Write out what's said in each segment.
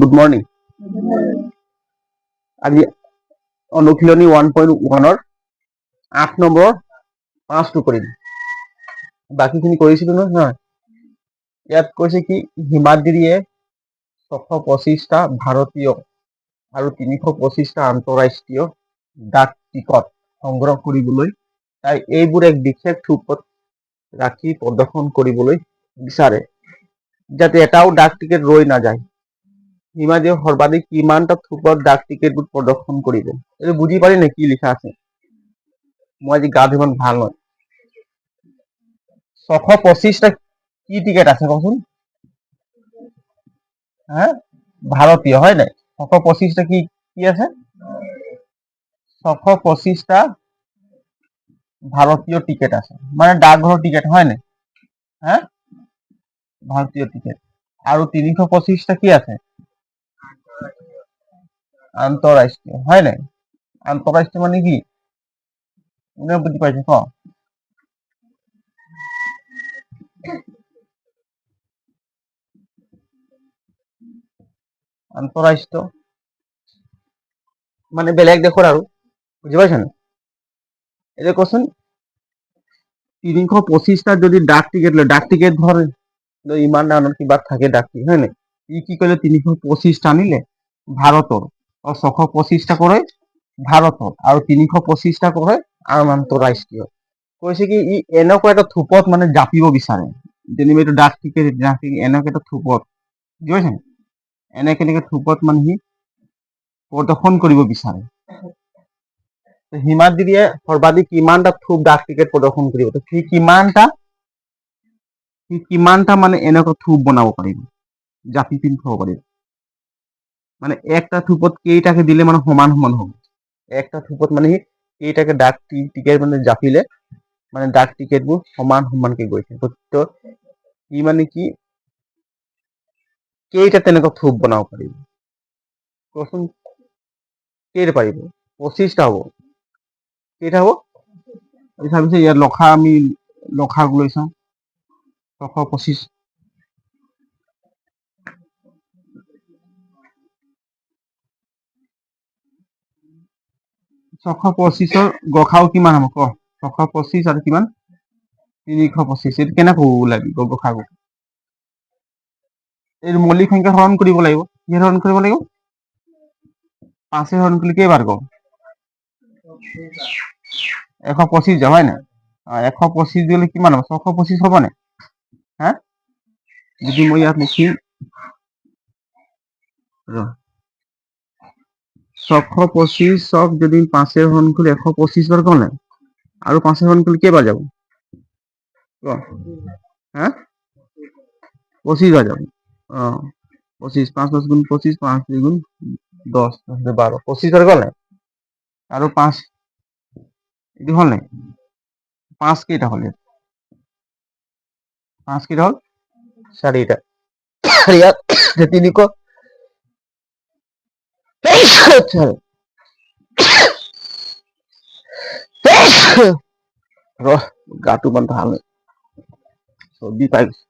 Good morning. আজি অনুশীলনী 1.1 8 number 5টো কৰিম। বাকীখিনি কৰিছিলো নহয়। ইয়াত কৈছে কি হিমাদ্ৰীয়ে 625টা ভাৰতীয় আৰু 325টা আন্তঃৰাষ্ট্ৰীয় ডাক টিকট সংগ্ৰহ কৰিবলৈ তাই এইবোৰ এক বিশেষ থোপত ৰাখি প্ৰদৰ্শন কৰিবলৈ বিচাৰে, যাতে এটাও ডাক টিকেট ৰৈ নাযায়। হিমাদ্ৰীয়ে সৰ্বাধিক কিমানটা থোপত ডাক টিকেটবোৰ প্ৰদৰ্শন কৰিব? এইটো বুজি পালি নে কি লিখা আছে? মই আজি গাটো ইমান ভাল নহয়। 625টা কি টিকেট আছে কচোন? হা, ভাৰতীয় হয় নাই? 625টা কি কি আছে? 625টা ভারতীয় টিকেট আছে, মানে ডাকঘর টিকেট হয় না? হ্যাঁ, ভারতীয় টিকেট। আর 325টা কি আছে? আন্তঃরাষ্ট্রীয় হয় না? আন্তঃরাষ্ট্রীয় মানে কি? মনে বুঝি পাইছে ক? আন্তঃরাষ্ট্রীয় মানে বেলেগ দেশৰ আৰু বুজি পাইছ না? এতিয়া কচোন 325টা যদি ডাক টিকেট লয়, ডাক টিকেট ধৰ ইমান ডাঙৰ কিবা থাকে ডাক টিকেট হয় নাই? ই কি কৰিলে 325টা আনিলে ভাৰতৰ, আৰু 625টা কৰে ভাৰতৰ, আৰু 325টা কৰে আন্তঃৰাষ্ট্ৰীয়। কৈছে কি ই এনেকুৱা এটা থোপত মানে জাপিব বিচাৰে, যেনিবা এইটো ডাক টিকেট এনেকুৱা এটা থোপত, বুজি পাইছে? এনেকে থোপত মানে সি প্ৰদৰ্শন কৰিব বিচাৰে। হিমাদ্ৰীয়ে সৰ্বাধিক কিমানটা থোপ ডাক টিকেট প্ৰদৰ্শন কৰিব? সি কিমানটা মানে এনেকুৱা থোপ বনাব পাৰিব, জাপি পিনি থব পাৰিব। মানে একটা থোপত কেইটাকে দিলে মানে সমান সমান হ'ব। একটা থোপত মানে সি কেইটাকে ডাক টিকেট মানে জাপিলে মানে ডাক টিকেটবোৰ সমান সমানকে গৈছে। তো ই মানে কি কেইটা তেনেকুৱা থোপ বনাব পাৰিব কচোন? কেইটা পাৰিব? 25টা হ'ব। কেইটা হ'ব? ভাবিছে ইয়াত আমি লখা লৈ চাওঁ। 625 625ৰ গসাও কিমান হ'ব ক? 625 আৰু কিমান? 325। এইটো কেনেকৈ ওলাবি গসাগু? এই মৌলিক সংখ্যা হৰণ কৰিব লাগিব। কি হৰণ কৰিব লাগিব? 5 হৰণ কৰিলে কেইবাৰ ক? 125 যাব হয় না? 125 দিলে কিমান হ'ব? 625 হ'ব নে? হা, যদি মই ইয়াত লিখিম 625ক যদি 5 হৰণ কৰি 125 বাৰ ক'লে আৰু 5 হৰণ কৰিলে কেইবাৰ যাব? হা, 25 বাৰ যাব। 25 5 10 গুণ 25 5 2 গুণ 10 12 25 বাৰ গ'লে আৰু 5 এইটো হ'ল নাই? 5 কেইটা হ'ল? 5 কেইটা হ'ল? 4টা। ইয়াত 300 গাটো ইমান ভাল নাই, চৰ্দি পাই গৈছে।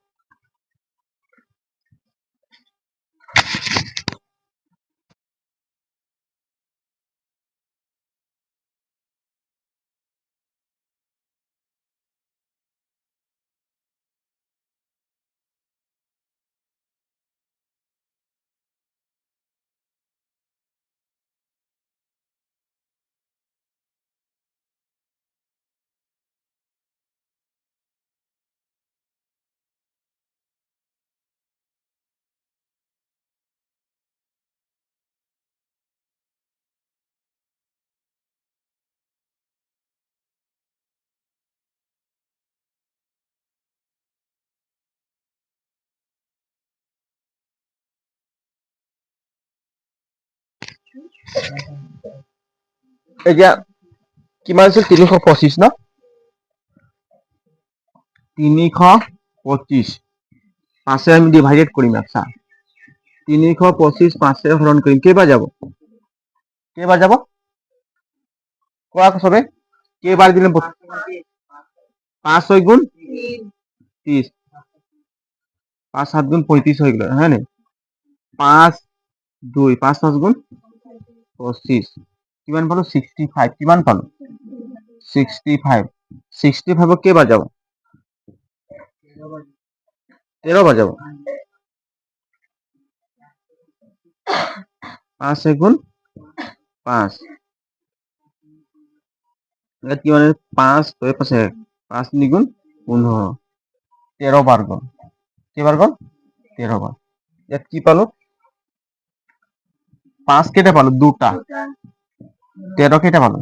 এতিয়া কিমান আছিল? 325 ন? 325 5 আমি ডিভাইডেড কৰিম। আচ্ছা, 325 5 হৰণ কৰিম। কেইবাৰ যাব? কেইবাৰ যাব কোৱা চবে? কেইবাৰ দিলে 5 6 গুণ 30, 5 7 গুণ 35 হৈ গ'ল হয় নাই? 5 2 5 5 গুণ 25 কিমান পালো 65 কিমান পালো 65 65 কেইবাৰ যাব 13 বাৰ যাব 5 গুণ 5 ইয়াত কি মানে 5 2 5 5 3 গুণ 15 13 বাৰ গ'ল কেইবাৰ গ'ল 13 বাৰ ইয়াত কি পালো 5 কেইটা পালো দুটা 13 কেইটা পালো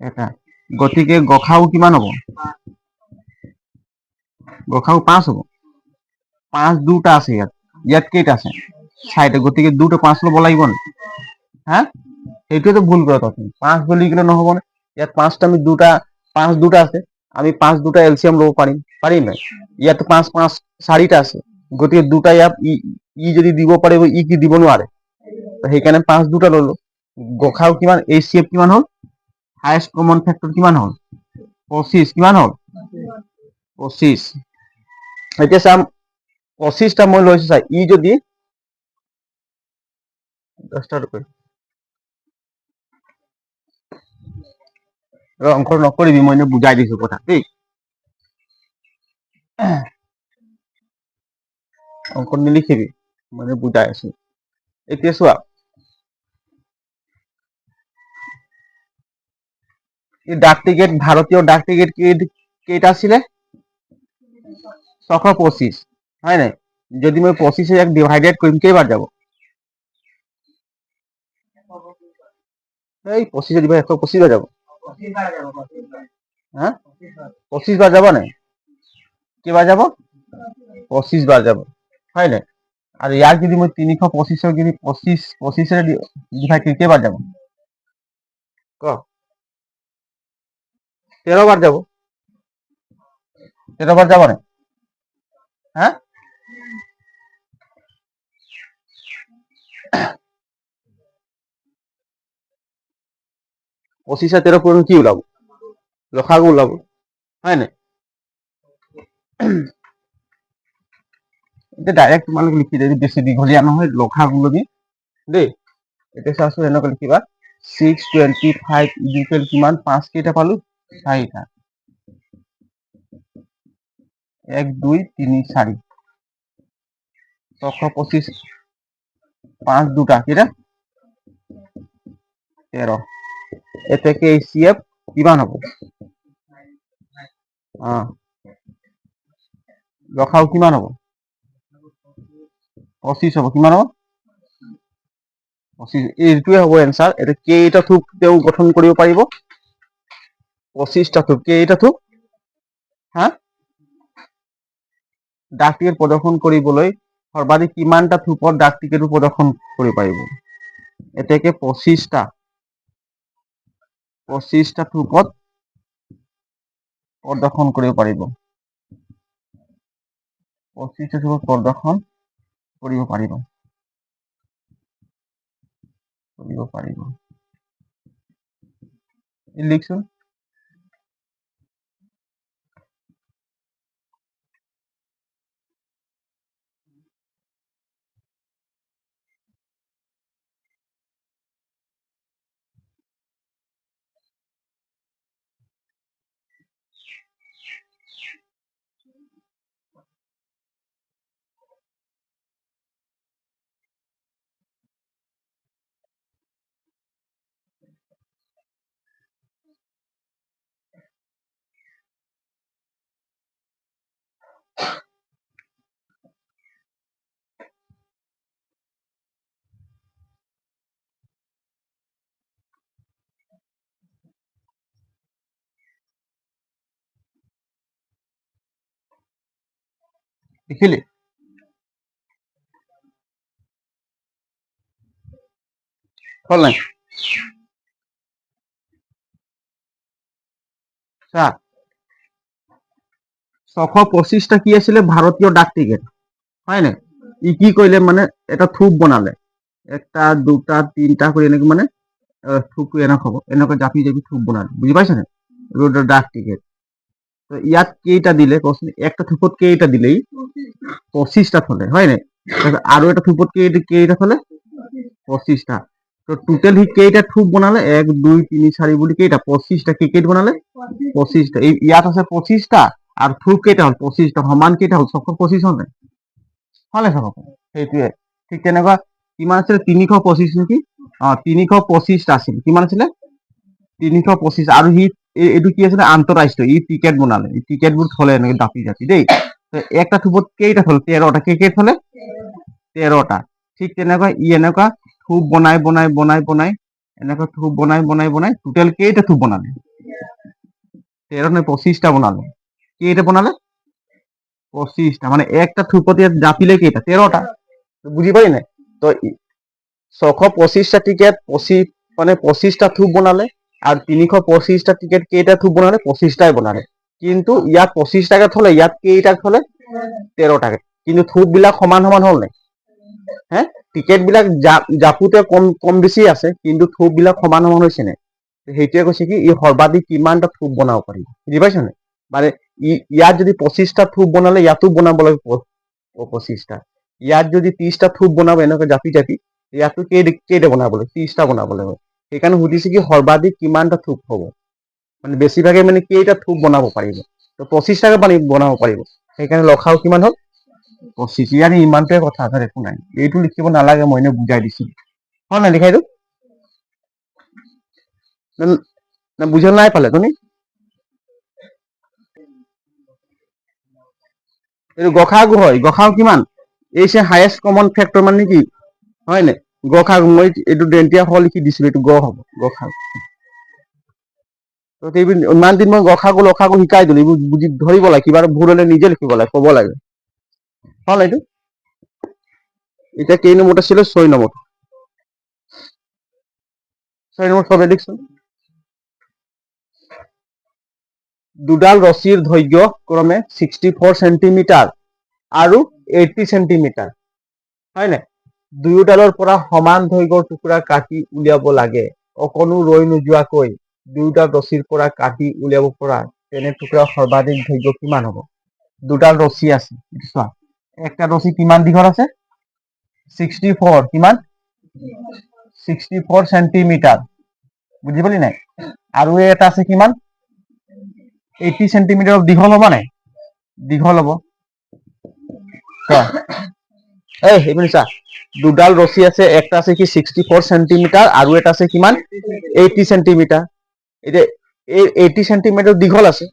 এটা গতিকে গসাউ কিমান হ'ব গসাউ 5 হ'ব 5 দুটা আছে ইয়াত ইয়াত কেইটা আছে 6টা গতিকে দুটো 5 ল'ব লাগিব নে হা এইটোতো ভুল কৰা তুমি 5 বুলি কিনে নহ'ব নে ইয়াত 5টা আমি দুটা 5 দুটা আছে আমি 5 দুটা এলসিয়াম ল'ব পাৰিম নাই ইয়াত 5 5 4টা আছে গতিকে দুটা ইয়াত ই যদি দিব পাৰিব ই কি দিব নোৱাৰে সেইকাৰণে 5 দুটা ল'লো গসাউ কিমান এইচচিএফ কিমান হ'ল হাইয়েস্ট কমন ফেক্টৰ কিমান হ'ল 25 কিমান হ'ল 25 এতিয়া চাম 25টা মই লৈছো চাই ই যদি 10টা অংক নকৰিবি মই এনে বুজাই দিছো কথা দেই অংক নিলিখিবি মই এনে বুজাই আছো এতিয়া চোৱা ডাক টিকেট ভাৰতীয় ডাক টিকেট কেইটা আছিলে 625 হয় নাই যদি মই 25 এক ডিভাইডেড কৰিম কেইবাৰ যাব এই 25 দিবা 125 বাৰ যাব হা 25 বাৰ যাব নাই কেইবাৰ যাব 25 বাৰ যাব হয় নাই আৰু ইয়াক যদি মই 325 যদি 25 ডিভাইড কৰি কেইবাৰ যাব ক 13 বাৰ যাব 13 বাৰ যাব নাই হা 25 আৰ 13 পূৰণ কি ওলাব লসাগু ওলাব হয় নাই এটা ডাইৰেক্ট তোমালোকে লিখি দিবি বেছি দীঘলীয়া নহয় লসাগু লবি দেই এতিয়া চাওঁচোন এনেকৈ লিখিবা 625 ইকুৱেল কিমান 5 কেইটা পালো 4টা 1 2 3 4 625 5 দুটা কেইটা 13 এটাকে এইচচিএফ কিমান হ'ব লসাগু কিমান হ'ব 25 হ'ব কিমান হ'ব 25 এইটোৱে হ'ব এনসাৰ এটা কেইটা থুপ তেওঁ গঠন কৰিব পাৰিব 25টা থুপ কেইটা থুপ হা ডাক টিকেট প্ৰদৰ্শন কৰিবলৈ সৰ্বাধিক কিমানটা থুপত ডাক টিকেট প্ৰদৰ্শন কৰিব পাৰিব এটাকে 25টা থুপত প্ৰদৰ্শন কৰিব পাৰিব 25টা থুপত প্ৰদৰ্শন কৰিব পাৰিব লিখচোন লিখিলি হ'ল নাই চা 625টা কি আছিলে ভাৰতীয় ডাক টিকেট হয় নাই ই কি কৰিলে মানে এটা থুপ বনালে একটা দুটা তিনটা কৰি এনেকৈ মানে থুপটো এনেকৈ হ'ব এনেকৈ জাপি জাপি থুপ বনালে বুজি পাইছা নে ডাক টিকেট তো ইয়াত কেইটা দিলে কচোন একটা থুপত কেইটা দিলেই 25টা থলে হয় নাই আৰু এটা থুপত কেইটা থলে 25টা। তো টোটেল সি কেইটা থোপ বনালে 1 2 3 4 বুলি কেইটা 25টা কেইটা বনালে 25টা। এই ইয়াত আছে 25টা আৰু থোপ কেইটা হ'ল 25টা, সমান কেইটা হ'ল 625 হ'ল নাই হলে চাব সেইটোৱে। ঠিক তেনেকুৱা কিমান আছিলে 325 নেকি 325টা আছিল। কিমান আছিলে 325 আৰু সি এইটো কি আছিলে আন্তঃৰাষ্ট্ৰীয় ই টিকেট বনালে। এই টিকেটবোৰ থলে এনেকে জাপি জাপি দেই। একটা থোপত কেইটা থলে 13টা কেই থলে 13টা। ঠিক তেনেকুৱা ই এনেকুৱা থোপ বনাই বনাই বনাই বনাই এনেকুৱা থোপ বনাই বনাই বনাই টোটেল কেইটা থোপ বনালে 13 নে 25টা বনালে। কেইটা বনালে 25টা। মানে একটা থোপত ইয়াত জাপিলে কেইটা 13টা। বুজি পালি নাই? তো 625টা টিকেট 25টা থোপ বনালে আৰু 325টা টিকেট কেইটা থোপ বনালে 25টাই বনালে। কিন্তু ইয়াত 25টাকে থলে ইয়াত কেইটাক থলে 13টাকে। কিন্তু থোপ বিলাক সমান সমান হ'ল নাই হে টিকেট বিলাক জাপুতে কম কম বেছি আছে কিন্তু থোপ বিলাক সমান সমান হৈছে নাই। সেইটোৱে কৈছে কি ই সৰ্বাধিক কিমানটা থোপ বনাব পাৰিব। বুজি পাইছ নাই? মানে ইয়াত যদি 25টা থোপ বনালে ইয়াতো বনাব লাগে 25টা। ইয়াত যদি 30টা থোপ বনাব এনেকৈ জাপি জাপি ইয়াতো কেইটা বনাব লাগে 30টা বনাব লাগে। সেইকাৰণে সুধিছে কি সৰ্বাধিক কিমানটা থোপ হ'ব। মানে বেছিভাগে মানে কেইটা থোপ বনাব পাৰিব। তো 25টাকে বনাব পাৰিব। সেইকাৰণে লখাও কিমান হ'ল 25। ইয়াৰ ইমানটোৱে কথা আছে একো নাই। এইটো লিখিব নালাগে মই এনে বুজাই দিছো হয় নাই লিখা এইটো বুঝা নাই পালে তুমি এইটো গসাগু হয়। গসাগু কিমান এই হাইয়েষ্ট কমন ফেক্টৰ মানে কি হয় নাই গসাগু মই এইটো ডেন্টিয়া ফল লিখি দিছিলো এইটো গ হ'ব গসাগু। তো ইমান দিন মই গসাগু লখাগু শিকাই দিলো এইবোৰ বুজি ধৰিব লাগে। কিবা ভুল হলে নিজে লিখিব লাগে ক'ব লাগে হ'ল এইটো। এতিয়া কেই নম্বৰত আছিলে 6 নম্বৰ 6 নম্বৰ চবে লিখচোন। দুডাল ৰছীৰ দৈৰ্ঘ্য ক্ৰমে 64 সেন্টিমিটাৰ আৰু 80 সেন্টিমিটাৰ হয় নাই। দুয়োডালৰ পৰা সমান দৈৰ্ঘ্যৰ টুকুৰা কাটি উলিয়াব লাগে। অকণো ৰৈ নোযোৱাকৈ দুয়োডাল ৰছীৰ পৰা কাটি উলিয়াব পৰা তেনে টুকুৰা সৰ্বাধিক দৈৰ্ঘ্য কিমান হ'ব। দুডাল ৰছী আছে চোৱা একটা ৰছী কিমান দীঘল আছে 64 কিমান 64 সেন্টিমিটাৰ। বুজি পালি নাই? আৰু এটা আছে কিমান 80 সেন্টিমিটাৰ দীঘল হ'ব নাই দীঘল হ'ব। এই এইপিনে চা দুডাল ৰছী আছে। একটা আছে কি 64 সেন্টিমিটাৰ আৰু এটা আছে কিমান 80 সেন্টিমিটাৰ। এতিয়া এই 80 সেন্টিমিটাৰ দীঘল আছে।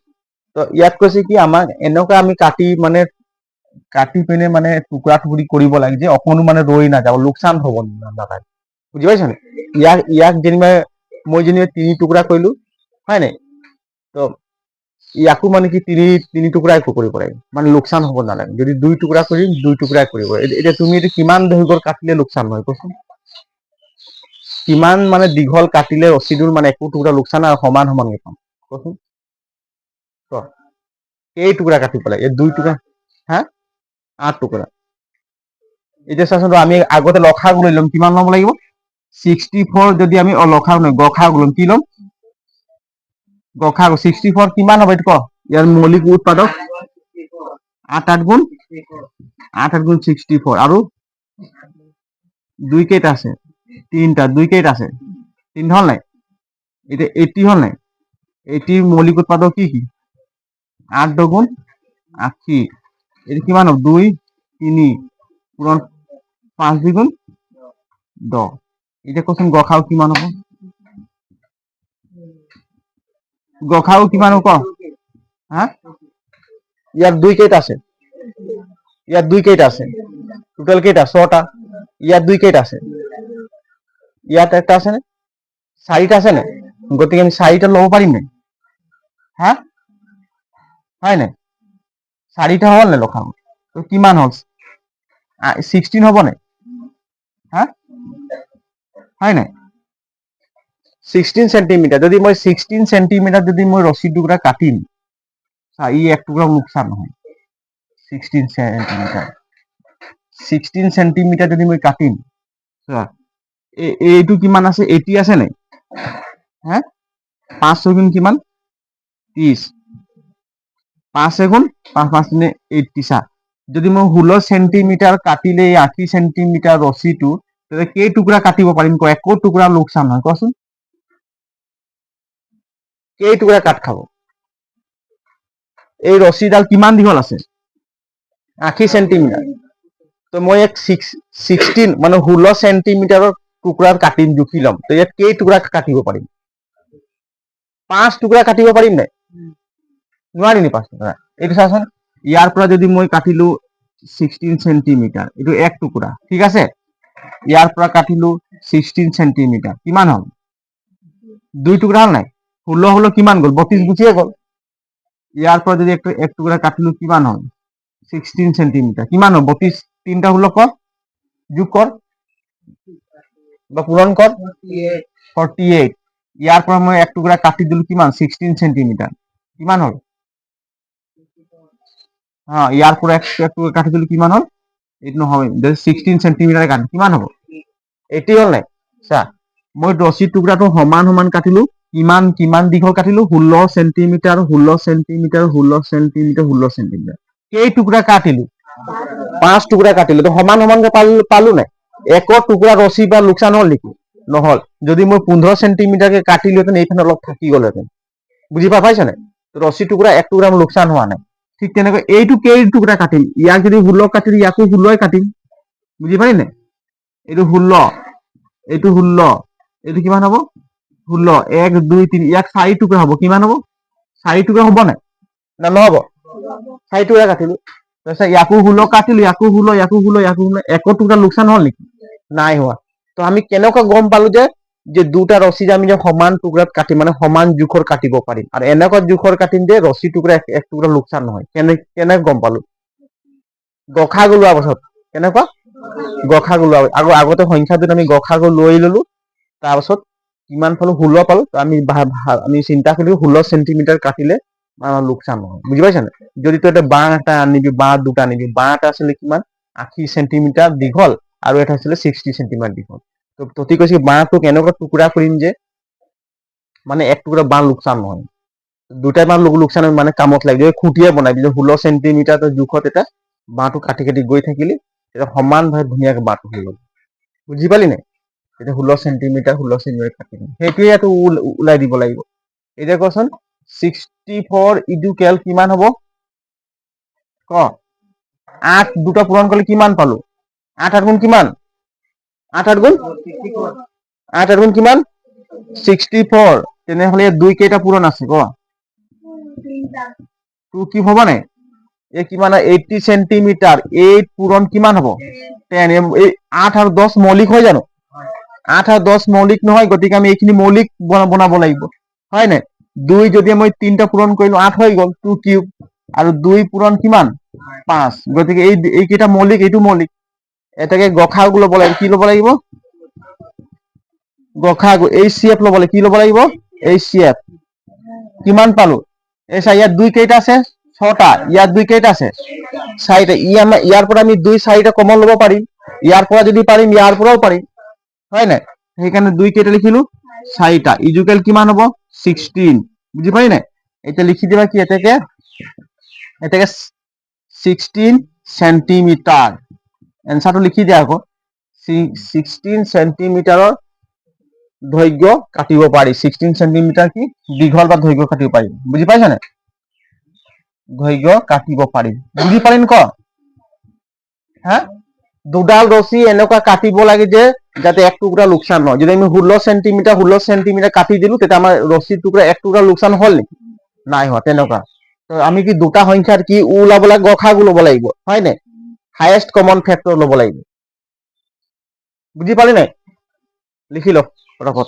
তো ইয়াত কৈছে কি আমাক এনেকুৱা আমি কাটি পিনে মানে টুকুৰা টুকুৰি কৰিব লাগে যে অকণো মানে ৰৈ নাযাব লোকচান হ'ব নালাগে। বুজি পাইছ নে? ইয়াক যেনিবা মই যেনিবা 3 টুকুৰা কৰিলো হয় নাই। তো ইয়াকো মানে কি তিনি টুকুৰাই কৰিব লাগে মানে লোকচান হ'ব নালাগে। যদি 2 টুকুৰা কৰিম 2 টুকুৰাই কৰিব। এতিয়া তুমি এইটো কিমান দৈৰ্ঘ্যৰ কাটিলে লোকচান হয় কোৱাচোন। কিমান মানে দীঘল কাটিলে ৰছীটোৰ মানে একো টুকুৰা লোকচান আৰু সমান সমানকে পাম কোৱাচোন। এই টুকুৰা কাটিব লাগে এই 2 টুকুৰা হা 8 টুকুৰা। এতিয়া চাচোন আমি আগতে লখাগু লৈ ল'ম কিমান ল'ব লাগিব 64 যদি আমি লখাগু নহয় গসাগু ল'ম কি ল'ম গসাগু 64 কিমান হ'ব এইটো ক ইয়াৰ মৌলিক উৎপাদক 8 গুণ 64 আৰু 2 কেইটা আছে 3টা 2 কেইটা আছে 3 হ'ল নাই। এতিয়া 80 হ'ল নাই 80 মৌলিক উৎপাদক কি কি 8 দুগুণ 80 এইটো কিমান হ'ব 2 3 পূৰণ 5 দুগুণ 10। এতিয়া কোৱাচোন গসাগু কিমান হ'ব গসাগু কিমান হ'ব ক হা ইয়াত 2 কেইটা আছে ইয়াত 2 কেইটা আছে টোটাল কেইটা 6টা। ইয়াত 2 কেইটা আছে ইয়াত একটা আছে নে 4টা আছে নে। গতিকে আমি 4টা ল'ব পাৰিম নে হা হয় নাই 4টা হ'ল নে লখাগু তো কিমান হ'ল 16 হ'ব নে হা হয় নাই 16 সেন্টিমিটাৰ। যদি মই 16 সেন্টিমিটাৰ যদি মই ৰছী টুকুৰা কাটিম ই এক টুকুৰা লোকচান নহয় 16 সেন্টিমিটাৰ 16 সেন্টিমিটাৰ যদি মই কাটিম এইটো কিমান আছে 80 আছে নাই হা 5 গুণ কিমান 30 5 গুণ 5 5 80 চা যদি মই 16 সেন্টিমিটাৰ কাটিলে 80 সেন্টিমিটাৰ ৰছীটো তেতিয়া কেই টুকুৰা কাটিব পাৰিম ক একো টুকুৰা লোকচান নহয় কচোন কেই টুকুৰা কাট খাব এই ৰছীডাল কিমান দীঘল আছে 80 সেন্টিমিটাৰ তো মই এক 16 মানে 16 সেন্টিমিটাৰৰ টুকুৰা কাটিম জুখি ল'ম তো ইয়াত কেই টুকুৰা কাটিব পাৰিম 5 টুকুৰা কাটিব পাৰিম নাই নোৱাৰি নি 5 টুকুৰা এইটো চাচোন ইয়াৰ পৰা যদি মই কাটিলো 16 সেন্টিমিটাৰ এইটো এক টুকুৰা ঠিক আছে ইয়াৰ পৰা কাটিলো 16 সেন্টিমিটাৰ কিমান হ'ল দুই টুকুৰা হ'ল নাই 16 হলো কিমান গ'ল 32 গুচিয়ে গ'ল ইয়াৰ পৰা যদি এক টুকুৰা কাটিলো কিমান হ'ল 16 সেন্টিমিটাৰ কিমান হ'ল 32 তিনটা 16 কৰ যোগ কৰ বা পূৰণ কৰ 48 ইয়াৰ পৰা মই এক টুকুৰা কাটি দিলো কিমান 16 সেন্টিমিটাৰ কিমান হ'ল ইয়াৰ পৰা এক টুকুৰা কাটি দিলো কিমান হ'ল এইটো নহয় 16 সেন্টিমিটাৰ কাটি কিমান হ'ব 80 হ'ল নাই চা মই ৰছী টুকুৰাটো সমান সমান কাটিলো কিমান কিমান দীঘল কাটিলো 16 সেন্টিমিটাৰ 16 সেন্টিমিটাৰ 16 সেন্টিমিটাৰ 16 সেন্টিমিটাৰ কেই টুকুৰা কাটিলো 5 টুকুৰা কাটিলো তো সমান সমানকে পালো নাই একো টুকুৰা ৰছী বা লোকচান হ'ল নেকি নহল যদি মই 15 সেন্টিমিটাৰকে কাটিলোহেঁতেন এইখানে অলপ থাকি গ'লহেঁতেন বুজি পাইছা নাই ৰছী টুকুৰা এক টুকুৰা লোকচান হোৱা নাই ঠিক তেনেকৈ এইটো কেই টুকুৰা কাটিম ইয়াক যদি 16 কাটিলো ইয়াকো 16 কাটিম বুজি পালি নাই এইটো 16 এইটো 16 এইটো কিমান হ'ব 16 1 2 3 ইয়াক 4 টুকুৰা হ'ব কিমান হ'ব 4 টুকুৰা হ'ব নাই না নহ'ব 4 টুকুৰা কাটিলো তাৰপিছত ইয়াকো 16 কাটিলো ইয়াকো 16 ইয়াকো 16 ইয়াকো 16 একো টুকুৰা লোকচান হ'ল নেকি নাই হোৱা তো আমি কেনেকৈ গম পালো যে দুটা ৰছী আমি যে সমান টুকুৰাত কাটিম মানে সমান জোখৰ কাটিব পাৰিম আৰু এনেকুৱা জোখৰ কাটিম যে ৰছী টুকুৰা এক টুকুৰা লোকচান নহয় কেনে গম পালো গখা গলোৱাৰ পাছত কেনেকুৱা গখা গলোৱা আগতে সংখ্যাটোত আমি গখা লৈ ললো তাৰপাছত কিমান পালো 16 পালো আমি চিন্তা কৰিলো 16 সেন্টিমিটাৰ কাটিলে লোকচান নহয় বুজি পাইছা নে যদি তই এটা বাঁহ এটা আনিবি বাঁহ দুটা আনিবি বাঁহ এটা আছিলে কিমান 80 সেন্টিমিটাৰ দীঘল আৰু এটা আছিলে 60 সেন্টিমিটাৰ দীঘল তো ততি কৈছে বাঁহটোক এনেকুৱা টুকুৰা কৰিম যে মানে এক টুকুৰা বাঁহ লোকচান নহয় দুটা বাঁহ লোকচান মানে কামত লাগি খুঁটিয়ে বনাই দিলে 16 সেন্টিমিটাৰ জোখত এটা বাঁহটো কাটি কাটি গৈ থাকিলে এটা সমানভাৱে ধুনীয়াকে বাঁহটো হৈ গ'ল বুজি পালি নাই এতিয়া 16 সেন্টিমিটাৰ কাটি দিম সেইটোৱে ইয়াত ওলাই দিব লাগিব এতিয়া কচোন 64 ইনটু কেল কিমান হ'ব ক 8 দুটা পূৰণ কৰিলে কিমান পালো 8 গুণ কিমান 8 গুণ 8 গুণ কিমান 64 তেনেহ'লে দুই কেইটা পূৰণ আছে ক টু কি হ'ব নাই এই কিমান 80 সেন্টিমিটাৰ 8 পূৰণ কিমান হ'ব 10 এই 8 আৰু 10 মৌলিক হয় জানো 8 আৰু 10 মৌলিক নহয় গতিকে আমি এইখিনি মৌলিক বনাব লাগিব হয় নাই 2 যদি মই 3টা পূৰণ কৰিলো 8 হৈ গ'ল 2 কিউব আৰু 2 পূৰণ কিমান 5 গতিকে এই কেইটা মৌলিক এইটো মৌলিক এটাকে গখা ল'ব লাগিব কি ল'ব লাগিব গখা এই চিএফ ল'ব লাগিব কি ল'ব লাগিব এই চিএফ কিমান পালো এই চাই ইয়াত 2 কেইটা আছে 6টা ইয়াত 2 কেইটা আছে 4টা ইয়াৰ পৰা আমি 2 4টা কমন ল'ব পাৰিম ইয়াৰ পৰা যদি পাৰিম ইয়াৰ পৰাও পাৰিম হয় নাই সেইকাৰণে 2 কেইটা লিখিলো 4টা ইজুকেল কিমান হ'ব 16 বুজি পালি নাই এটা লিখি দিবা কি এটাকে 16 সেন্টিমিটাৰ এনসাৰটো লিখি দিয়া আকৌ 16 সেন্টিমিটাৰৰ দৈৰ্ঘ্য কাটিব পাৰি 16 সেন্টিমিটাৰ কি দীঘল বা দৈৰ্ঘ্য কাটিব পাৰি বুজি পাইছা নে দৈৰ্ঘ্য কাটিব পাৰি বুজি পাৰিম ক হা দুডাল ৰছী এনেকুৱা কাটিব লাগে যে যাতে এক টুকুৰা লোকচান নহয় যদি আমি 16 সেন্টিমিটাৰ কাটি দিলো তেতিয়া আমাৰ ৰছী টুকুৰা এক টুকুৰা লোকচান হ'ল নেকি নাই হোৱা তেনেকুৱা তো আমি কি দুটা সংখ্যাৰ কি ওলাব লাগে গখাগু ল'ব লাগিব হয় নাই হাইয়েষ্ট কমন ফেক্টৰ ল'ব লাগিব বুজি পালি নাই লিখি ল ফটাফট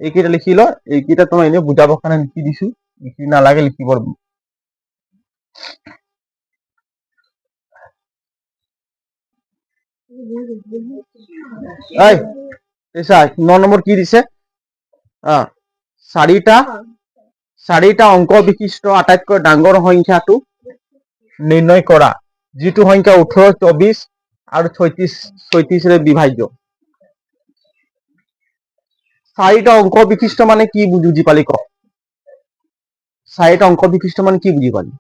এইকেইটা লিখি ল এইকেইটা তোমাৰ এনে বুজাবৰ কাৰণে লিখি দিছো লিখি নালাগে লিখিব ন নম্বৰ কি দিছে চাৰিটা অংক বিশিষ্ট আটাইতকৈ ডাঙৰ সংখ্যাটো নিৰ্ণয় কৰা যিটো সংখ্যা 18 24 আৰু 36 বিভাজ্য 4টা অংক বিশিষ্ট মানে কি বুজি পালি ক 4টা অংক বিশিষ্ট মানে কি বুজি পালি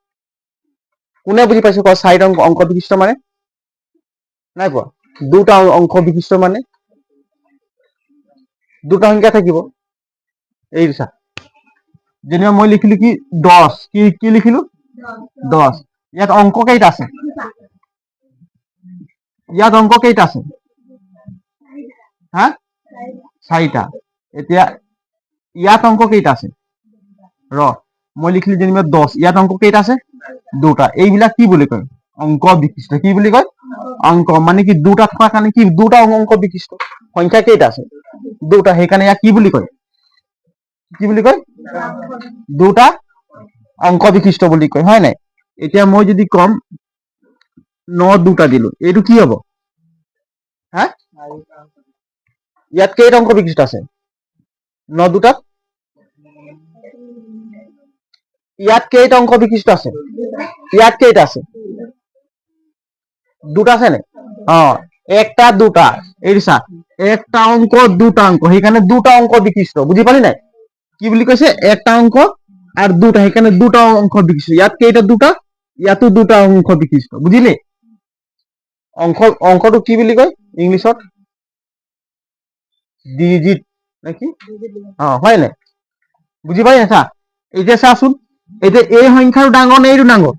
কোনে বুজি পাইছে ক 4টা অংক বিশিষ্ট মানে নাই পোৱা দুটা অংক বিশিষ্ট মানে দুটা সংখ্যা থাকিব এই চা যেনিবা মই লিখিলো কি 10 কি লিখিলো 10 ইয়াত অংক কেইটা আছে হা 4টা এতিয়া ইয়াত অংক কেইটা আছে মই লিখিলো যেনিবা 10 ইয়াত অংক কেইটা আছে দুটা এইবিলাক কি বুলি কয় অংক বিশিষ্ট কি বুলি কয় অংক মানে কি দুটা থকা কাৰণে কি দুটা অংক বিশিষ্ট সংখ্যা কেইটা আছে দুটা সেইকাৰণে ইয়াক কি বুলি কয় দুটা অংক বিশিষ্ট বুলি কয় হয় নাই এতিয়া মই যদি কম 9 দুটা দিলো এইটো কি হ'ব হা ইয়াত কেইটা অংক বিশিষ্ট আছে 9 দুটাত ইয়াত কেইটা অংক বিশিষ্ট আছে ইয়াত কেইটা আছে দুটা আছে নে একটা দুটা এই চা একটা অংক দুটা অংক সেইকাৰণে দুটা অংক বিশিষ্ট বুজি পালি নাই কি বুলি কৈছে একটা অংক আর দুটা সেইকাৰণে দুটা অংক বিশিষ্ট ইয়াত কেইটা দুটা ইয়াতো দুটা অংক বিশিষ্ট বুজিলে অংকটো কি বুলি কয় ইংলিছত ডিজিট নাকি হয় নাই বুজি পাই না এতিয়া চাচোন এতিয়া এই সংখ্যাটো ডাঙৰ নে এইটো ডাঙৰ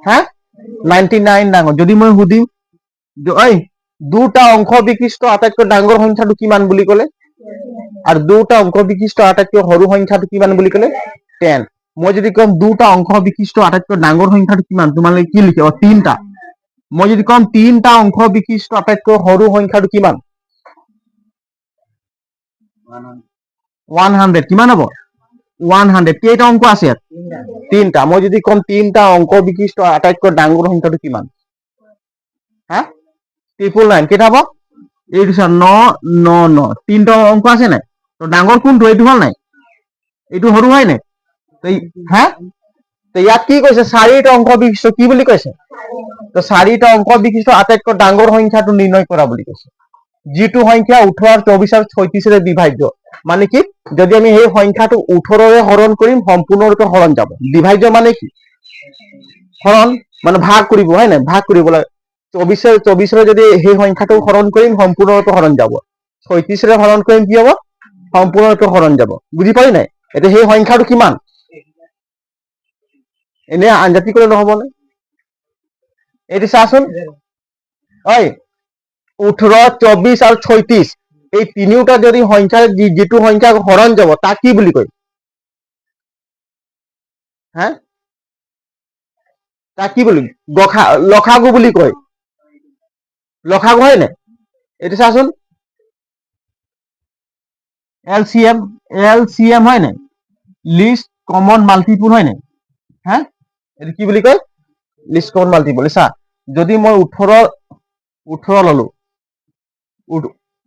হা 99 ডাঙৰ যদি মই সুধিম দুটা অংক বিশিষ্ট আটাইতকৈ ডাঙৰ সংখ্যাটো কিমান বুলি ক'লে আৰু দুটা অংক বিশিষ্ট আটাইতকৈ সৰু সংখ্যাটো কিমান বুলি ক'লে 10 মই যদি কম দুটা অংক বিশিষ্ট আটাইতকৈ ডাঙৰ সংখ্যাটো কিমান তোমালোকে কি লিখিব তিনটা মই যদি কম তিনটা অংক বিশিষ্ট আটাইতকৈ সৰু সংখ্যাটো কিমান 100 কিমান হ'ব 100 কেইটা অংক আছে ইয়াত তিনটা মই যদি কম তিনটা অংক বিশিষ্ট আটাইতকৈ ডাঙৰ সংখ্যাটো কিমান হা 999 কেইটা হ'ব এইটো চা 999 তিনটা অংক আছে নাই তো ডাঙৰ কোনটো এইটো হল নাই এইটো সৰু হয় নাই হা তো ইয়াত কি কৈছে 4টা অংক বিশিষ্ট কি বুলি কৈছে তো 4টা অংক বিশিষ্ট আটাইতকৈ ডাঙৰ সংখ্যাটো নিৰ্ণয় কৰা বুলি কৈছে যিটো সংখ্যা 18 24 আৰু 36 বিভাজ্য মানে কি যদি আমি সেই সংখ্যাটো 18ৰে হৰণ কৰিম সম্পূৰ্ণৰূপে হৰণ যাব বিভাজ্য মানে কি হৰণ মানে ভাগ কৰিব হয় নাই ভাগ কৰিব লাগে 24ৰে যদি সেই সংখ্যাটো হৰণ কৰিম সম্পূৰ্ণৰূপে হৰণ যাব 36ৰে হৰণ কৰিম কি হ'ব সম্পূৰ্ণৰূপে হৰণ যাব বুজি পালি নাই এতিয়া সেই সংখ্যাটো কিমান এনে আঞ্জাতি কৰিলে নহব নে এইটো চাচোন 18 24 আৰু 36 এই তিনিওটা যদি সংখ্যা যেটো সংখ্যা হৰণ যাব তাক কি বুলি কয় হা তাক কি বুলি লখাগু বুলি কয় লখাগু হয় নাই এইটো চাচোন এলসিএম হয় নাই লিস্ট কমন মাল্টিপল হয় নাই হা এইটো কি বুলি কয় লিস্ট কমন মাল্টিপল চা যদি মই 18 ললো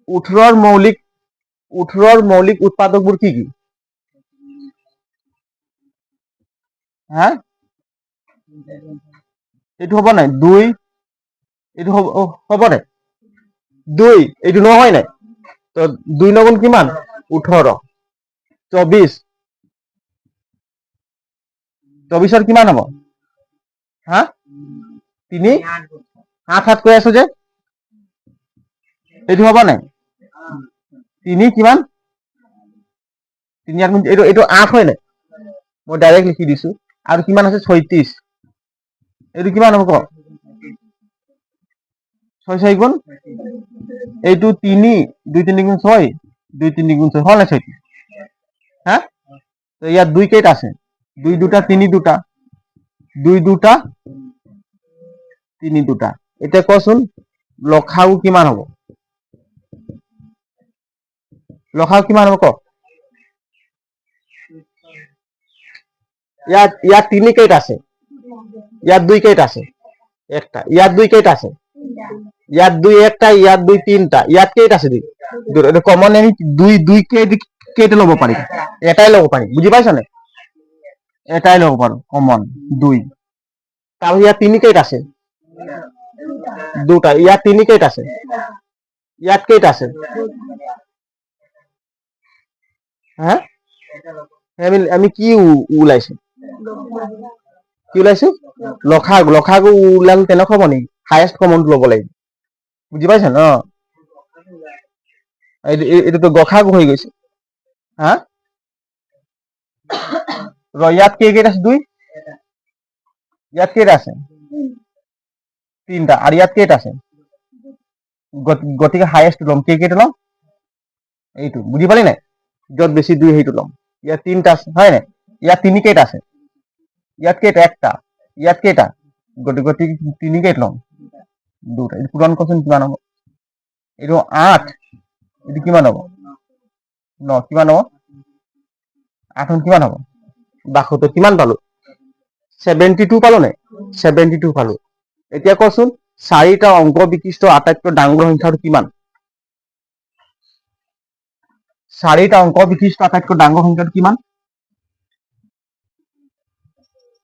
18ৰ মৌলিক উৎপাদকবোৰ কি কি হা এইটো হ'ব নাই 2 এইটো হ'ব নাই 2 এইটো নহয় নাই তো 2 নগুণ কিমান 18 24 কিমান হ'ব হা 3 8 কৈ আছো যে এইটো হ'ব নাই 3 কিমান 3 এইটো 8 হয় নাই মই ডাইৰেক্ট লিখি দিছো আৰু কিমান আছে 36 এইটো কিমান হ'ব ক 6 গুণ এইটো 3 2 3 গুণ 6 2 3 গুণ 6 হল না 36 হা তো ইয়াত 2 কেইটা আছে 2 দুটা 3 দুটা 2 দুটা 3 দুটা এতিয়া কচোন লখাগু কিমান হ'ব লখাগু কিমান হ'ব ক ইয়াত 3 কেইটা আছে ইয়াত 2 কেইটা আছে একটা ইয়াত 2 কেইটা আছে ইয়াত 2 একটা ইয়াত 2 তিনটা ইয়াত কেইটা আছে 2 এটা কমন আমি 2 কেইটা লব পাৰি এটাই লব পাৰি বুজি পাইছা নে এটাই লব পাৰো কমন 2 তাৰ ইয়াত 3 কেইটা আছে দুটা ইয়াত 3 কেইটা আছে ইয়াত কেইটা আছে হা আমি কি ওলাইছে লখাগু ওলালে তেনেকুৱা হ'ব নেকি হায়েষ্ট কমনটো ল'ব লাগিব বুজি পাইছা ন এইটোতো গসাগু হৈ গৈছে হা ইয়াত কেইটা আছে 2 ইয়াত কেইটা আছে 3টা আর ইয়াত কেইটা আছে গতিকে হায়েষ্ট ল'ম কেইটা ল'ম এইটো বুজি পালি নাই য'ত বেছি 2 সেইটো ল'ম ইয়াত 3টা আছে হয় নাই ইয়াত 3 কেইটা আছে ইয়াত কেইটা একটা ইয়াত কেইটা গতিকে 3 কেইটা ল'ম 2টা এইটো পূৰণ কৰচোন কিমান হ'ব এইটো 8 এইটো কিমান হ'ব 9 কিমান হ'ব 8 কিমান হ'ব 72 কিমান পালো 72 পালো নাই 72 পালো এতিয়া কচোন 4টা অংক বিশিষ্ট আটাইতকৈ ডাঙৰ সংখ্যাটো কিমান 4টা অংক বিশিষ্ট আটাইতকৈ ডাঙৰ সংখ্যাটো কিমান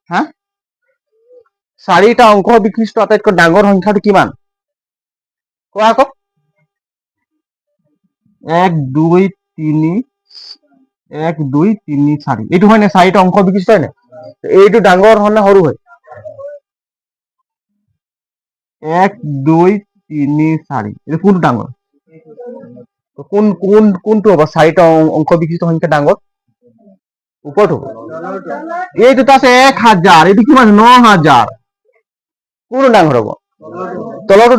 হা 4টা অংক বিশিষ্ট আটাইতকৈ ডাঙৰ সংখ্যাটো কিমান কোৱা আকৌ 1 2 3 1 2 3 4 এইটো হয় না 4টা অংক বিশিষ্ট হয় না এইটো ডাঙৰ হয় না সৰু হয় 1 2 3 4 এইটো কোনটো ডাঙৰ কোনটো হ'ব 4টা অংক বিশিষ্ট সংখ্যা ডাঙৰ ওপৰত হ'ব এইটোত আছে 1000 এইটো কিমান 9000 কোনটো ডাঙৰ হ'ব তলটো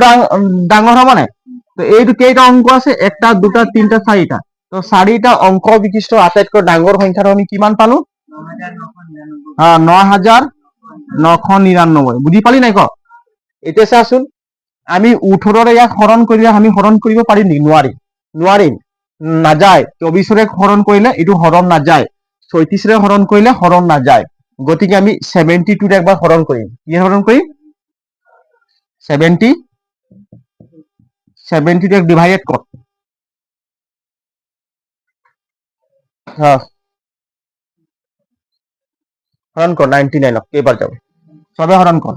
ডাঙৰ হ'ব নাই তো এইটো কেইটা অংক আছে 1টা 2টা 3টা 4টা তো 4টা অংক বিশিষ্ট আটাইতকৈ ডাঙৰ সংখ্যাটো আমি কিমান পালো 9999 বুজি পালি নাই ক এতিয়া চাচোন আমি 18ৰে ইয়াক হৰণ কৰিলে আমি হৰণ কৰিব পাৰিম নেকি নোৱাৰিম নাযায় 24ৰে হৰণ কৰিলে এইটো হৰণ নাযায় 36ৰে হৰণ কৰিলে হৰণ নাযায় গতিকে আমি 72 একবাৰ হৰণ কৰিম কি হৰণ কৰিম 70 ক ডিভাইডেড কৰ হৰণ কৰ 99 কেইবাৰ যাব সবে হৰণ কৰ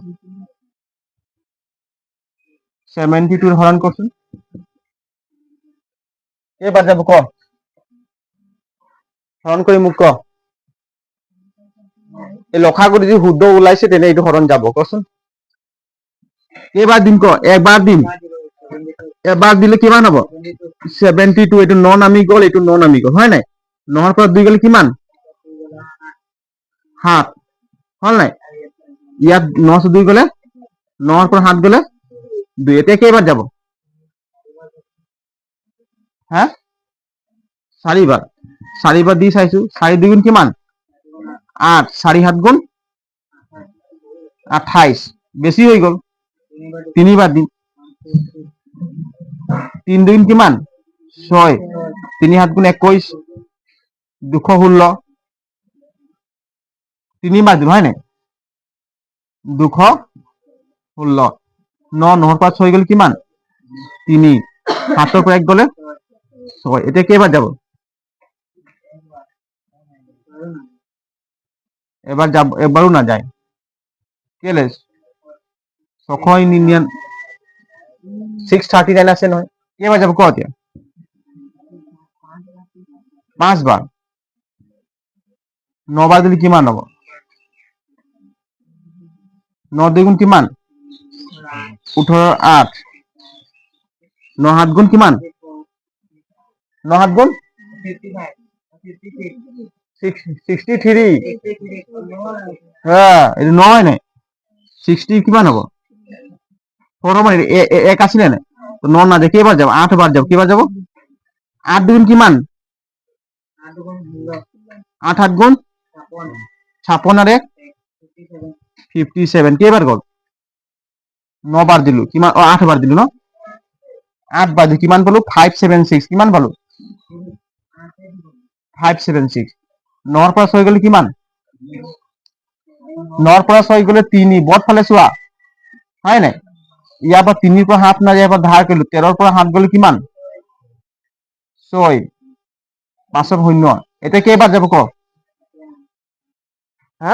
72 হৰণ কৰচোন কেইবাৰ যাব ক হৰণ কৰি মোক ক এই লখাগু যদি শুদ্ধ ওলাইছে তেনে এইটো হৰণ যাব কচোন কেইবাৰ দিম ক এবাৰ দিলে কিমান হ'ব 72 এইটো 9 নামি গ'ল এইটো 9 নামি গ'ল হয় নাই 9ৰ পৰা 2 গ'লে কিমান 7 হল নাই ইয়াত 9 2 গ'লে 9ৰ পৰা 7 গ'লে 2 এতিয়া কেইবাৰ যাব হা 4বাৰ দি চাইছো 4 2 গুণ কিমান 8 4 7 গুণ 28 বেছি হৈ গ'ল 3বাৰ দিম 3 2 কিমান 6 3 7 গুণ 21 216 3বাৰ দিম হয় নাই 216 9ৰ পৰা 6 গ'ল কিমান 3 7ৰ পৰা 1 গ'লে 6 এতিয়া কেইবাৰ যাব এবাৰ যাব এবাৰো নাযায় কেলে 639 আছে নহয় কেইবাৰ যাব ক এতিয়া 5বাৰ 9বাৰ দিলে কিমান হ'ব 9 2 গুণ কিমান 18 8 9 7 গুণ কিমান 9 7 গুণ 63 হ্যাঁ এটা 9 নাই 60 কিমান হ'ব 4 মানে 1 আছিলে না তো 9 না দেখে কেইবাৰ যাব 8 বাৰ যাব কেইবাৰ যাব 8 গুণ কিমান 8 7 গুণ 56 আৰ 1 57 কেইবাৰ গ'ল 9 বাৰ দিলো কিমান 8 বাৰ দিলো ন 8 বাৰ কিমান পালো 576 কিমান পালো 576 9ৰ পৰা 6 গ'লে কিমান 9ৰ পৰা 6 গ'লে 3 বট ফালে চোৱা হয় নাই ইয়াৰ পৰা 3ৰ পৰা 7 না ইয়াৰ পৰা ধাৰ কৰিলো 13ৰ পৰা 7 গ'লে কিমান 6 5ৰ শূন্য এতিয়া কেইবাৰ যাব ক হা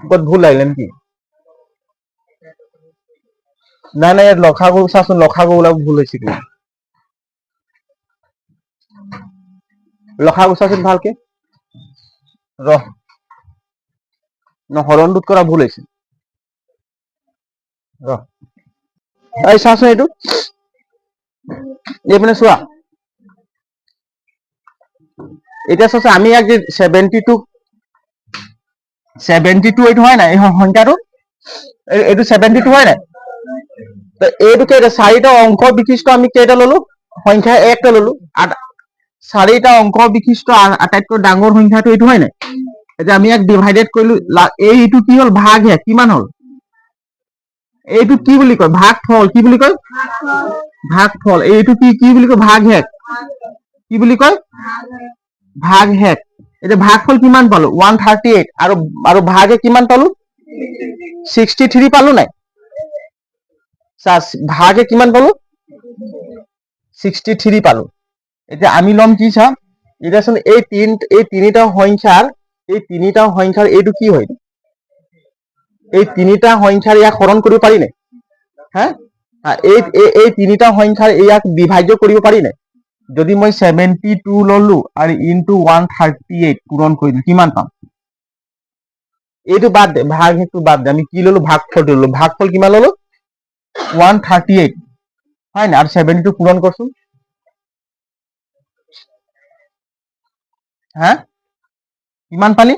কত ভুল লাগিলে নেকি নাই নাই লখাগু চাচোন লখাগু ওলাব ভুল হৈছে কি লখাগু চাচোন ভালকে ৰহ ন হৰণটোত কৰা ভুল হৈছে এই চাচোন এইটো এইপিনে চোৱা এতিয়া চাচোন আমি ইয়াক 72 এইটো হয় নাই এই সংখ্যাটো এইটো 72 হয় নাই তো এইটো কেইটা চাৰিটা অংক বিশিষ্ট আমি কেইটা ললো সংখ্যা একটা ললো চাৰিটা অংক বিশিষ্ট আটাইতকৈ ডাঙৰ সংখ্যাটো এইটো হয় নাই এতিয়া আমি ইয়াক ডিভাইডেড কৰিলো এইটো কি হল ভাগ হে কিমান হল এইটো কি বুলি কয় ভাগফল কি বুলি কয় ভাগফল এইটো কি বুলি কয় ভাগ হেক কি বুলি কয় ভাগ হেক এতিয়া ভাগফল কিমান পালো 138 আৰু ভাগে কিমান পালো 63 পালো নাই ভাগে কিমান পালো 63 পালো এতিয়া আমি লম কি চা এতিয়া চোন এই তিনিটা সংখ্যাৰ এইটো কি হয় এই তিনিটা সংখ্যাৰ ইয়াক হৰণ কৰিব পাৰি নাই হা এই তিনিটা সংখ্যাৰ ইয়াক বিভাজ্য কৰিব পাৰি নাই যদি মই 72 ললো আৰু ইনটু 138 পূৰণ কৰিলো কিমান পাম এইটো বাদ দে ভাগ হেতু বাদ দে আমি কি ললো ভাগফলটো ললো ভাগফল কিমান ললো 138 হয় না আৰু 72 পূৰণ কৰচোন হা কিমান পালি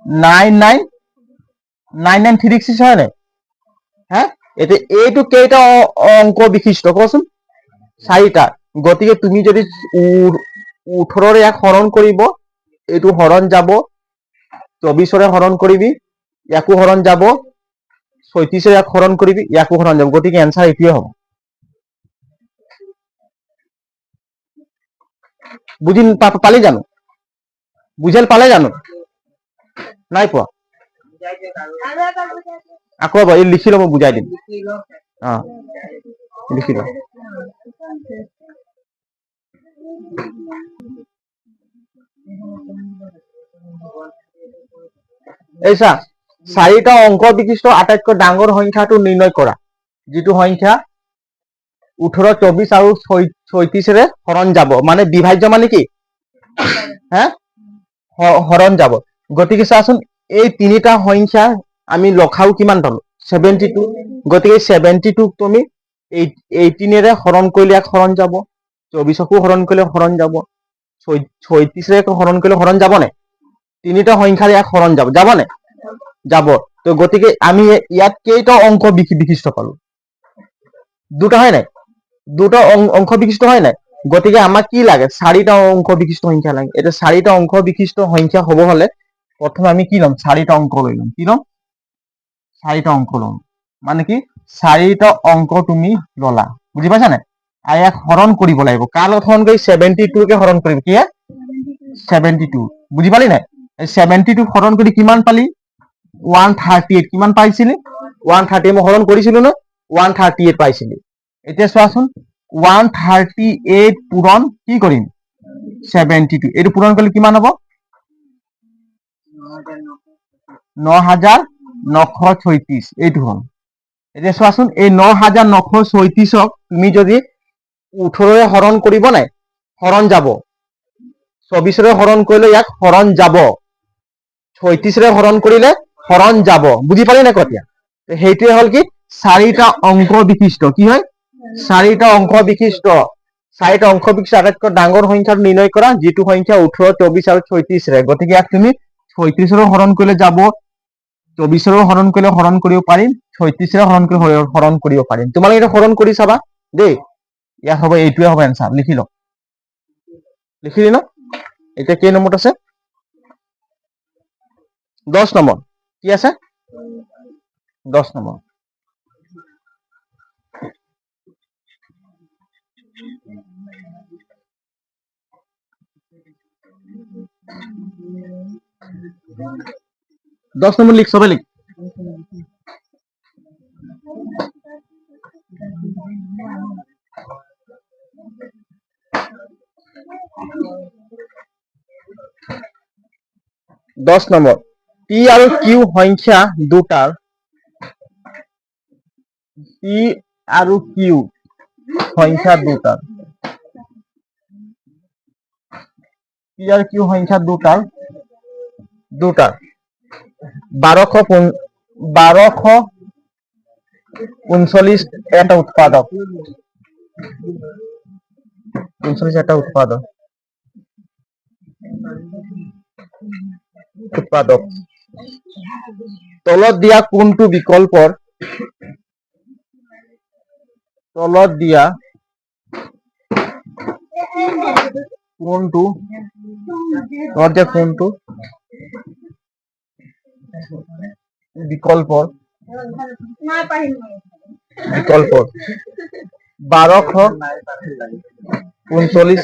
9936 হয় নাই হা এতিয়া এইটো কেইটা অংক বিশিষ্ট কচোন চাৰিটা গতিকে তুমি যদি 18ৰে ইয়াক হৰণ কৰিব এইটো হৰণ যাব 24ৰে হৰণ কৰিবি ইয়াকো হৰণ যাব 36ৰে ইয়াক হৰণ কৰিবি ইয়াকো হৰণ যাব গতিকে এনসাৰ এইটোৱে হ'ব বুজি পালি জানো বুঝাল পালে জানো নাই পোৱা আকৌ এই লিখি লব বুজাই দিম লিখি লব এই চা চাৰিটা অংক বিশিষ্ট আটাইতকৈ ডাঙৰ সংখ্যাটো নিৰ্ণয় কৰা যিটো সংখ্যা 18 24 আৰু 36ৰে হৰণ যাব মানে বিভাজ্য মানে কি হা হৰণ যাব গতিকে চাচোন এই তিনিটা সংখ্যা আমি লখাও কিমান পালো 72 গতিকে 72 তুমি 18ৰে হৰণ কৰিলে এক হৰণ যাব 24কো হৰণ কৰিলে হৰণ যাব 36ৰে হৰণ কৰিলে হৰণ যাব নাই তিনিটা সংখ্যাৰ এক হৰণ যাব যাব নাই যাব তো গতিকে আমি ইয়াত কেইটা অংক বিশিষ্ট পালো দুটা হয় নাই দুটা অংক বিশিষ্ট হয় নাই গতিকে আমাক কি লাগে চাৰিটা অংক বিশিষ্ট সংখ্যা লাগে এটা চাৰিটা অংক বিশিষ্ট সংখ্যা হ'ব হলে প্ৰথমে আমি কি লম চাৰিটা অংক লৈ লম কি লম চাৰিটা অংক লম মানে কি চাৰিটা অংক তুমি ললা বুজি পাইছা নাই আৰু ইয়াক হৰণ কৰিব লাগিব কাৰ লগত হৰণ কৰি 72 কে হৰণ কৰিব কি 72 বুজি পালি নাই 72 হৰণ কৰি কিমান পালি 138 কিমান পাইছিলি 130 মই হৰণ কৰিছিলো ন 138 পাইছিলি এতিয়া চোৱাচোন 138 পূৰণ কি কৰিম 72 এইটো পূৰণ কৰিলে কিমান হ'ব 9936 এইটো হ'ল এতিয়া চোৱাচোন এই 9936ক তুমি যদি 18ৰে হৰণ কৰিব নাই হৰণ যাব 24ৰে হৰণ কৰিলে ইয়াক হৰণ যাব 36ৰে হৰণ কৰিলে হৰণ যাব বুজি পালি নাই কতিয়া সেইটোৱে হ'ল কি চাৰিটা অংক বিশিষ্ট কি হয় চাৰিটা অংক বিশিষ্ট আটাইতকৈ ডাঙৰ সংখ্যাটো নিৰ্ণয় কৰা যিটো সংখ্যা 18 24 আৰু 36ৰে গতিকে ইয়াক তুমি 36ৰে হৰণ কৰিলে যাব 24ৰে হৰণ কৰিলে হৰণ কৰিব পাৰিম 36ৰে হৰণ কৰিব পাৰিম তোমালোকে এটা হৰণ কৰি চাবা দেই ইয়াত হ'ব এইটোৱে হ'ব এনসাৰ লিখি ন এতিয়া কেই নম্বৰত আছে 10 নম্বৰ কি আছে 10 নম্বৰ লিখ সবে লিখ দশ নম্বৰ পি আৰু কিউ সংখ্যা দুটাৰ পি আৰু কিউ সংখ্যা দুটাৰ 1250 39 এটা উৎপাদক 39 এটা উৎপাদক তলত দিয়া কোনটো বিকল্পৰ তলত দিয়া কোনটো বিকল্পৰ 1239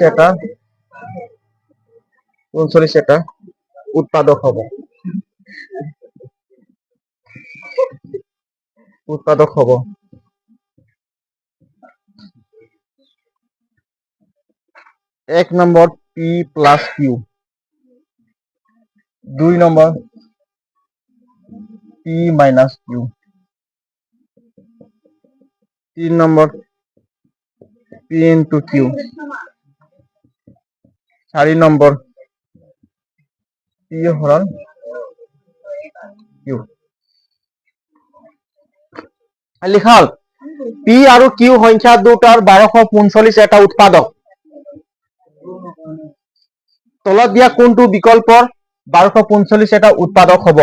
এটা উৎপাদক হ'ব এক নম্বৰ পি প্লাস কিউ 2 নম্বৰ পি মাইনাস কিউ 3 নম্বৰ পি ইন্টু কিউ 4 নম্বৰ পি হৰণ কিউ লিখা হল পি আৰু কিউ সংখ্যা দুটাৰ 1239 এটা উৎপাদক তলত দিয়া কোনটো বিকল্পৰ 1239 এটা উৎপাদক হ'ব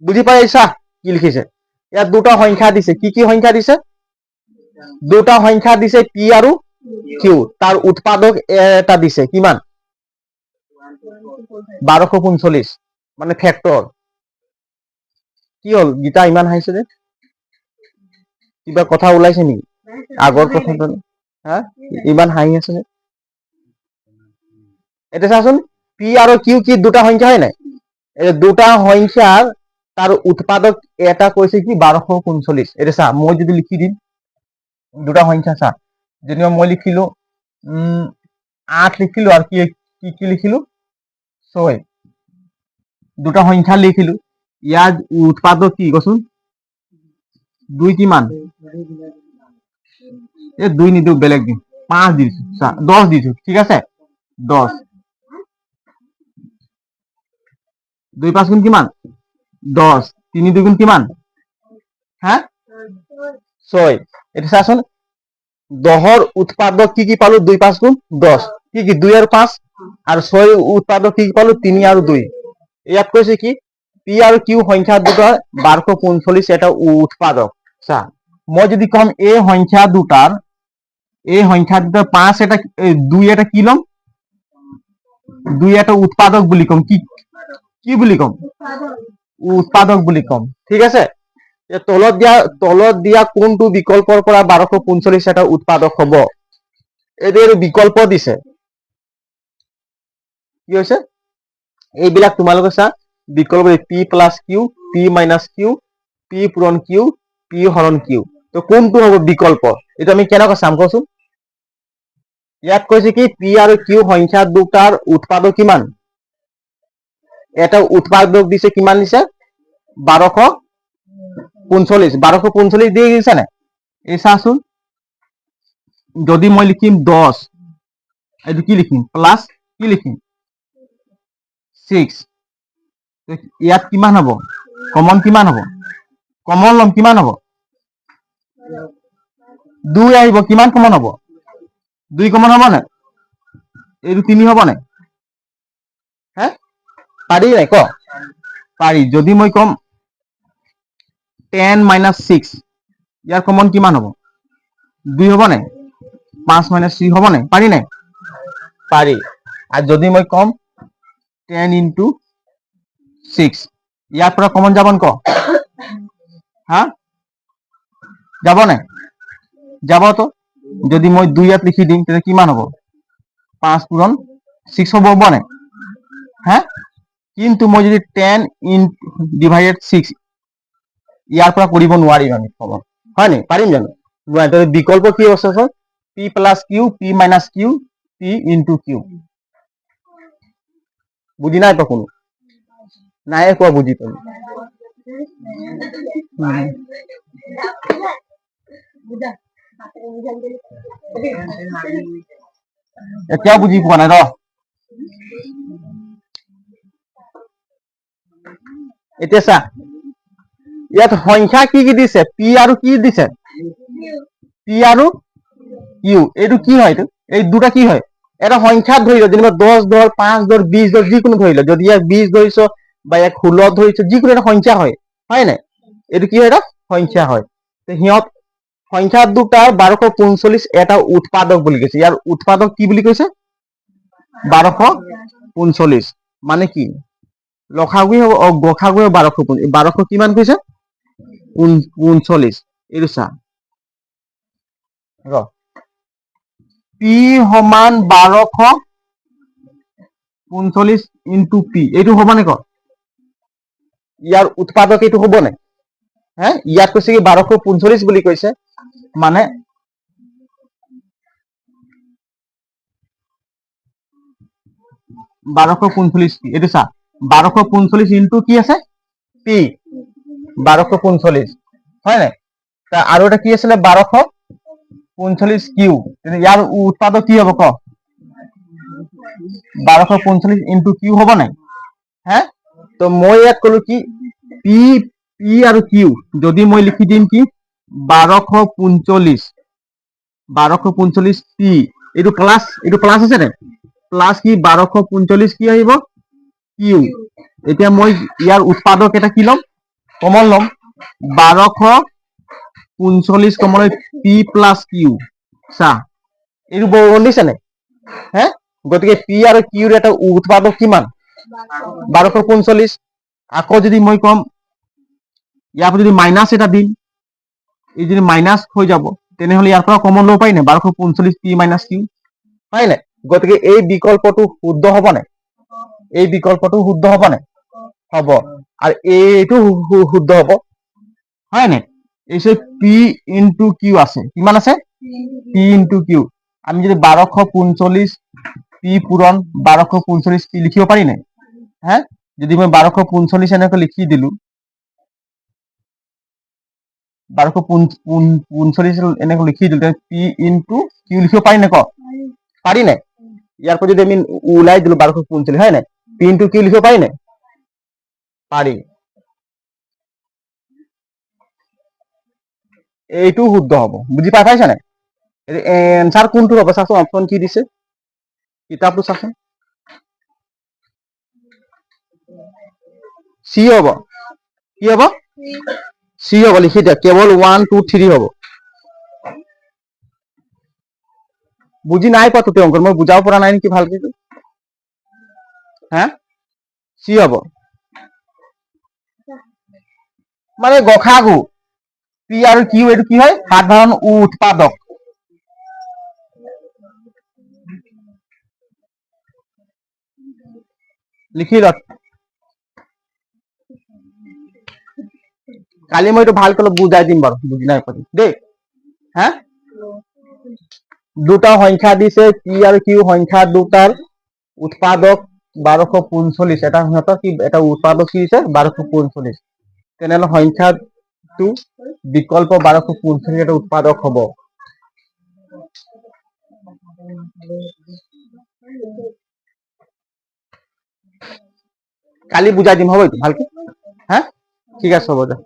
বুজি পাইছা কি লিখিছে ইয়াত দুটা সংখ্যা দিছে কি কি সংখ্যা দিছে দুটা সংখ্যা দিছে পি আৰু কিউ তাৰ উৎপাদক এটা দিছে কিমান 1239 মানে ফ্যাক্টর কি হল গীতা ইমান হাইছে যে কিবা কথা ওলাইছে নেকি আগৰ কথাটো হা ইমান হাই আছে যে এটা চাচোন পি আৰু কিউ কি দুটা সংখ্যা হয় নাই এই দুটা সংখ্যাৰ তাৰ উৎপাদক এটা কৈছে কি 1239 এটা চা মই যদি লিখি দিম দুটা সংখ্যা চা যেনিবা মই লিখিলো 8 লিখিলো আর কি কি লিখিলো 6 দুটা সংখ্যা লিখিলো ইয়াৰ উৎপাদক কি কচোন 2 কিমান এ 2 নিদিও বেলেগ দিম 5 দিছো 10 দিছো ঠিক আছে 10 2 5 গুণ কিমান 10 3 2 গুণ কিমান হ্যাঁ 6 এটা চাচোন 10ৰ উৎপাদক কি পালো 2 5 গুণ 10 কি 2 আৰু 5 আৰু 6 উৎপাদক কি পালো 3 আৰু 2 ইয়াত কৈছে কি পি আৰু কিউ সংখ্যা দুটা 1239 এটা উৎপাদক চা মই যদি কম এই সংখ্যা দুটাৰ 5 এটা 2 এটা কি লম 2 এটা উৎপাদক বুলি কম কি বুলি কম উৎপাদক বুলি কম ঠিক আছে তলত দিয়া কোনটো বিকল্পৰ পৰা 1239 এটা উৎপাদক হ'ব এদের বিকল্প দিছে কি হৈছে এইবিলাক তোমালোকে চা বিকল্প P plus Q P minus Q P পূৰণ কিউ পি হৰণ কিউ তো কোনটো হ'ব বিকল্প এটা আমি কেনেকৈ চাম কচোন ইয়াত কৈছে কি পি আৰু কিউ সংখ্যা দুটাৰ উৎপাদক কিমান এটা উৎপাদক দিছে কিমান দিছে 1239 দিয়ে দিছে না এই চাচোন যদি মই লিখিম 10 এইটো কি লিখিম প্লাস কি লিখিম 6 ইয়াত কিমান হ'ব কমন কিমান হ'ব কমন লম কিমান হ'ব 2 আহিব কিমান কমন হ'ব 2 কমন হ'ব না এইটো 3 হ'ব না হ্যাঁ পাৰি নাই ক পাৰি যদি মই কম 10 minus 6 ইয়াৰ কমন কিমান হ'ব 2 হ'ব না 5 minus 3 হ'ব না পাৰি নাই পাৰি আৰু যদি মই কম 10 into 6 ইয়াৰ পৰা কমন যাব ক হা যাব না যাব তো যদি মই 2 ইয়াত লিখি দিম তেনে কিমান হ'ব 5 পূৰণ 6 হ'ব না হ্যাঁ কিন্তু মই যদি 10 divided 6 ইয়াৰ পৰা কৰিব নোৱাৰিম আমি কমন হয় নি পাৰিম জানো নোৱাৰি বিকল্প কি আছে sir p plus q p minus q p into q বুঝি নাই তো কোনো নাই কোৱা বুঝি তুমি এতিয়া বুজি পোৱা নাই ৰ এতিয়া চা ইয়াত সংখ্যা কি কি দিছে, পি আৰু কি দিছে, পি আৰু ইউ। এইটো কি হয়, এই দুটা কি হয়, এটা সংখ্যাত ধৰিল, যেনিবা 10 ধৰ, 5 ধৰ, 20 ধৰ, যিকোনো ধৰিল। যদি ইয়াক 20 ধৰিছ বা ইয়াক 16 ধৰিছ, যিকোনো এটা সংখ্যা হয়, হয় নাই? এইটো কি হয়, এটা সংখ্যা হয়। সিহঁত সংখ্যা দুটাৰ 1245 এটা উৎপাদক বুলি কৈছে। ইয়াৰ উৎপাদক কি বুলি কৈছে, 1245। মানে কি, লসাগুৱে হ'ব, গসাগুৱে 1245, 1200 কিমান কৈছে, 39। এইটো চা, পি সমান 1245 ইন্টু পি, এইটো হ'বনে ক? ইয়াৰ উৎপাদক এইটো হ'বনে? ইয়াত কৈছে কি 1245 বুলি কৈছে, মানে 1245 কি, এইটো চা, 1245 ইন্টু কি আছে, পি, 1245, হয় নাই? আৰু এটা কি আছিলে, 1245 কিউ। ইয়াৰ উৎপাদক কি হ'ব ক, 1245 ইন্টু কিউ হ'ব নাই? তো মই ইয়াত কলো কি, পি, পি আৰু কিউ যদি মই লিখি দিম কি 1245 পি, এইটো প্লাস, এইটো প্লাস আছে নে, প্লাস কি 1245 কি আহিব, কিউ। এতিয়া মই ইয়াৰ উৎপাদক এটা কি ল'ম, কমন ল'ম, 1245 কমন পি প্লাস কিউ। চা, এইটো বৰ্গন দিছে নে, গতিকে পি আৰু কিউৰ এটা উৎপাদক কিমান, 1245। আকৌ যদি মই কম, ইয়াৰ পৰা যদি মাইনাছ এটা দিম, এই যদি মাইনাছ হৈ যাব, তেনেহলে ইয়াৰ পৰা কমন ল'ব পাৰি নাই, 1245 পি মাইনাছ কিউ, হয় নাই? গতিকে এই বিকল্পটো শুদ্ধ হ'ব নাই, এই বিকল্পটো শুদ্ধ হ'ব নাই, হ'ব। আৰু এইটো শুদ্ধ হ'ব, হয় নাই? এই পি ইন্টু কিউ আছে, কিমান আছে, পি ইন্টু কিউ। আমি যদি 1245 পি পূৰণ 1245 পি লিখিব পাৰি নাই, যদি মই 1245 এনেকৈ লিখি দিলো, 1245 এনেকৈ লিখি দিলো, পি ইন্টু কিউ লিখিব পাৰি নাই ক, পাৰি নাই? ইয়াৰ পৰা যদি আমি ওলাই দিলো 1245, হয় নাই, পি ইন্টু কিউ লিখিব পাৰি নাই, পাৰি। এইটো শুদ্ধ হ'ব, বুজি পাইছা নাই? এনসাৰ কোনটো হ'ব চাচোন, অপশন কি দিছে, কিতাপটো চাচোন, চি হ'ব, কি হ'ব, চি হ'ব, লিখি দিয়া, কেৱল 1 2 3 হ'ব। বুজি নাই পোৱা তোতে অংক, মই বুজাব পৰা নাই নেকি ভালকে, চি হ'ব, মানে গসাগু, পি আৰু কিউ এইটো কি হয়, সাধাৰণ উৎপাদক। লিখি ল, কালি মই এইটো ভালকৈ বুজাই দিম বাৰু, বুজি নাই পোৱা দেই। দুটা সংখ্যা দিছে, পি আৰু কিউ সংখ্যা দুটাৰ উৎপাদক 1245, এটা সিহঁতৰ কি, এটা উৎপাদক কি হৈছে 1245, তেনেহলে সংখ্যাটো বিকল্প 1245 এটা উৎপাদক হ'ব। কালি বুজাই দিম, হ'ব এইটো ভালকে, ঠিক আছে, হ'ব দে।